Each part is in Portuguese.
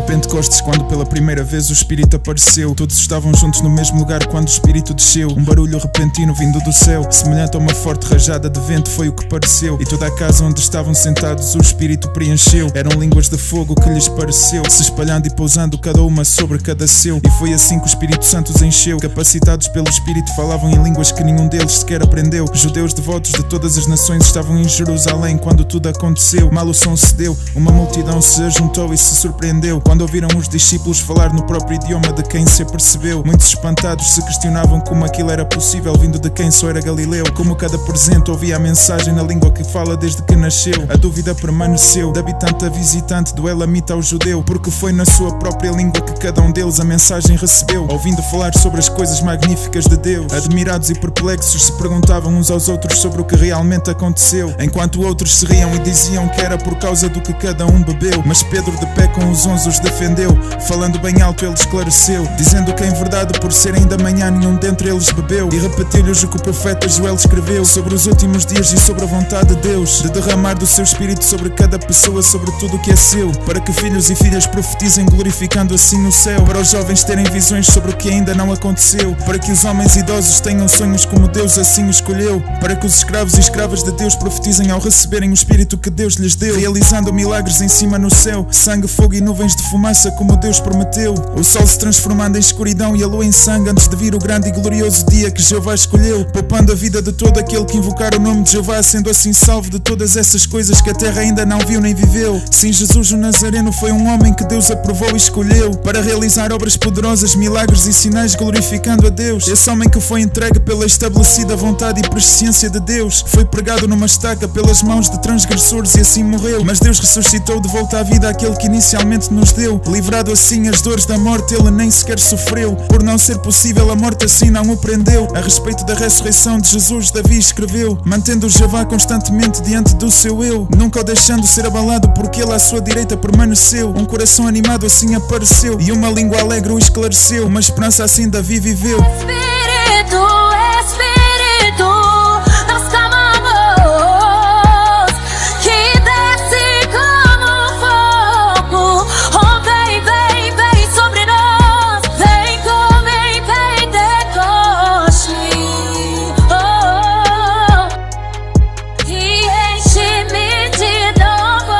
Pentecostes, quando pela primeira vez o Espírito apareceu. Todos estavam juntos no mesmo lugar quando o Espírito desceu. Um barulho repentino vindo do céu, semelhante a uma forte rajada de vento, foi o que pareceu. E toda a casa onde estavam sentados o Espírito preencheu. Eram línguas de fogo que lhes pareceu, se espalhando e pousando cada uma sobre cada seu. E foi assim que o Espírito Santo os encheu. Capacitados pelo Espírito falavam em línguas que nenhum deles sequer aprendeu. Judeus devotos de todas as nações estavam em Jerusalém quando tudo aconteceu. Mal o som se deu, uma multidão se ajuntou e se surpreendeu quando ouviram os discípulos falar no próprio idioma de quem se apercebeu. Muitos espantados se questionavam como aquilo era possível, vindo de quem só era Galileu. Como cada presente ouvia a mensagem na língua que fala desde que nasceu. A dúvida permaneceu, de habitante a visitante, do elamita ao judeu, porque foi na sua própria língua que cada um deles a mensagem recebeu. Ouvindo falar sobre as coisas magníficas de Deus, admirados e perplexos se perguntavam uns aos outros sobre o que realmente aconteceu, enquanto outros se riam e diziam que era por causa do que cada um bebeu. Mas Pedro, de pé com os 11, os defendeu, falando bem alto ele esclareceu, dizendo que em verdade por ser ainda manhã nenhum dentre eles bebeu, e repetiu-lhes o que o profeta Joel escreveu sobre os últimos dias e sobre a vontade de Deus, de derramar do seu Espírito sobre cada pessoa, sobre tudo o que é seu, para que filhos e filhas profetizem, glorificando assim o céu, para os jovens terem visões sobre o que ainda não aconteceu, para que os homens idosos tenham sonhos como Deus assim o escolheu, para que os escravos e escravas de Deus profetizem ao receberem o Espírito que Deus lhes deu, realizando milagres em cima no céu, sangue, fogo e nuvens de fumaça como Deus prometeu, o sol se transformando em escuridão e a lua em sangue antes de vir o grande e glorioso dia que Jeová escolheu, poupando a vida de todo aquele que invocar o nome de Jeová, sendo assim salvo de todas essas coisas que a terra ainda não viu nem viveu. Sim, Jesus o Nazareno foi um homem que Deus aprovou e escolheu para realizar obras poderosas, milagres e sinais glorificando a Deus. Esse homem que foi entregue pela estabelecida vontade e presciência de Deus, foi pregado numa estaca pelas mãos de transgressores e assim morreu, mas Deus ressuscitou de volta à vida aquele que inicialmente nos deu, livrado assim as dores da morte ele nem sequer sofreu, por não ser possível a morte assim não o prendeu. A respeito da ressurreição de Jesus Davi escreveu, mantendo Jeová constantemente diante do seu eu, nunca o deixando ser abalado porque ele à sua direita permaneceu. Um coração animado assim apareceu e uma língua alegre o esclareceu, uma esperança assim Davi viveu. Espírito, Espírito, nós clamamos, que desce como fogo, oh vem, vem, vem sobre nós, vem como em Pentecoste, e enche-me de novo.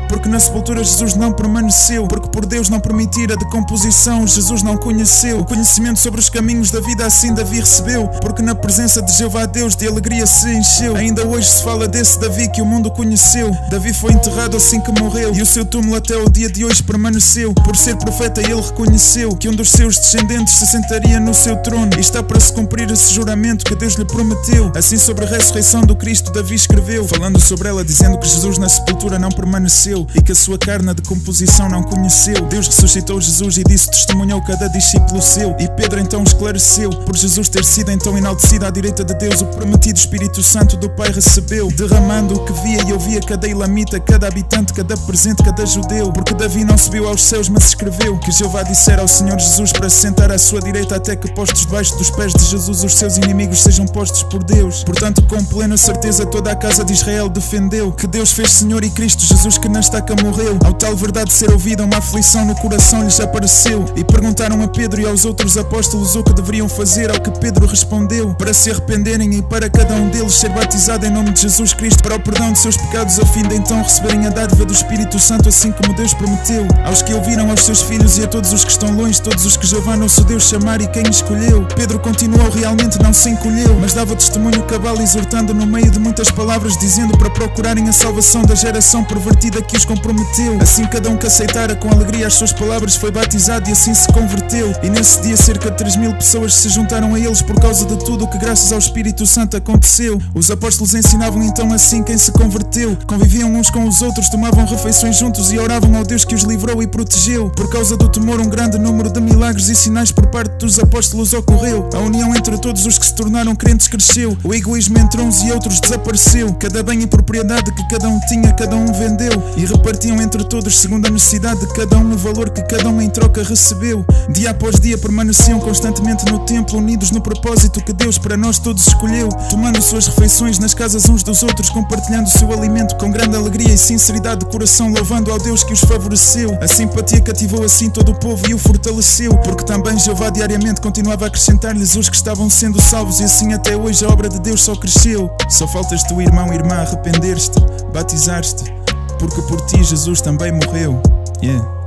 Porque na sepultura Jesus não permaneceu, porque por Deus não permitir a decomposição, Jesus não conheceu o conhecimento sobre os caminhos da vida, assim Davi recebeu, porque na presença de Jeová Deus de alegria se encheu. Ainda hoje se fala desse Davi que o mundo conheceu. Davi foi enterrado assim que morreu e o seu túmulo até o dia de hoje permaneceu. Por ser profeta ele reconheceu que um dos seus descendentes se sentaria no seu trono, e está para se cumprir esse juramento que Deus lhe prometeu. Assim sobre a ressurreição do Cristo Davi escreveu, falando sobre ela, dizendo que Jesus na sepultura não permaneceu e que a sua carne a decomposição não conheceu. Deus ressuscitou Jesus e disso testemunhou cada discípulo seu. E Pedro então esclareceu, por Jesus ter sido então enaltecido à direita de Deus, o prometido Espírito Santo do Pai recebeu, derramando o que via e ouvia cada elamita, cada habitante, cada presente, cada judeu. Porque Davi não subiu aos céus, mas escreveu que Jeová dissera ao Senhor Jesus para se sentar à sua direita, até que postos debaixo dos pés de Jesus os seus inimigos sejam postos por Deus. Portanto, com plena certeza toda a casa de Israel defendeu que Deus fez Senhor e Cristo Jesus que na estaca morreu. Ao tal verdade ser ouvida, uma aflição no coração lhes apareceu, e perguntaram a Pedro e aos outros apóstolos o que deveriam fazer, ao que Pedro respondeu, para se arrependerem e para cada um deles ser batizado em nome de Jesus Cristo para o perdão de seus pecados, a fim de então receberem a dádiva do Espírito Santo, assim como Deus prometeu. Aos que ouviram, aos seus filhos e a todos os que estão longe, todos os que Jeová nosso Deus chamar e quem escolheu. Pedro continuou, realmente não se encolheu, mas dava testemunho cabal, exortando no meio de muitas palavras, dizendo para procurarem a salvação da geração pervertida que os comprometeu. Assim cada um que aceitara com alegria as suas palavras foi batizado e assim se converteu. E nesse dia cerca de 3.000 pessoas se juntaram a eles por causa de tudo o que graças ao Espírito Santo aconteceu. Os apóstolos ensinavam então assim quem se converteu, conviviam uns com os outros, tomavam refeições juntos e oravam ao Deus que os livrou e protegeu. Por causa do temor, um grande número de milagres e sinais por parte dos apóstolos ocorreu. A união entre todos os que se tornaram crentes cresceu, o egoísmo entre uns e outros desapareceu. Cada bem e propriedade que cada um tinha, cada um vendeu, e repartiu repartiam entre todos segundo a necessidade de cada um, o valor que cada um em troca recebeu. Dia após dia permaneciam constantemente no templo, unidos no propósito que Deus para nós todos escolheu, tomando suas refeições nas casas uns dos outros, compartilhando o seu alimento com grande alegria e sinceridade de coração, louvando ao Deus que os favoreceu. A simpatia cativou assim todo o povo e o fortaleceu, porque também Jeová diariamente continuava a acrescentar-lhes os que estavam sendo salvos, e assim até hoje a obra de Deus só cresceu. Só faltas tu, irmão e irmã, arrepender-te, batizar-te, porque por ti Jesus também morreu. Yeah.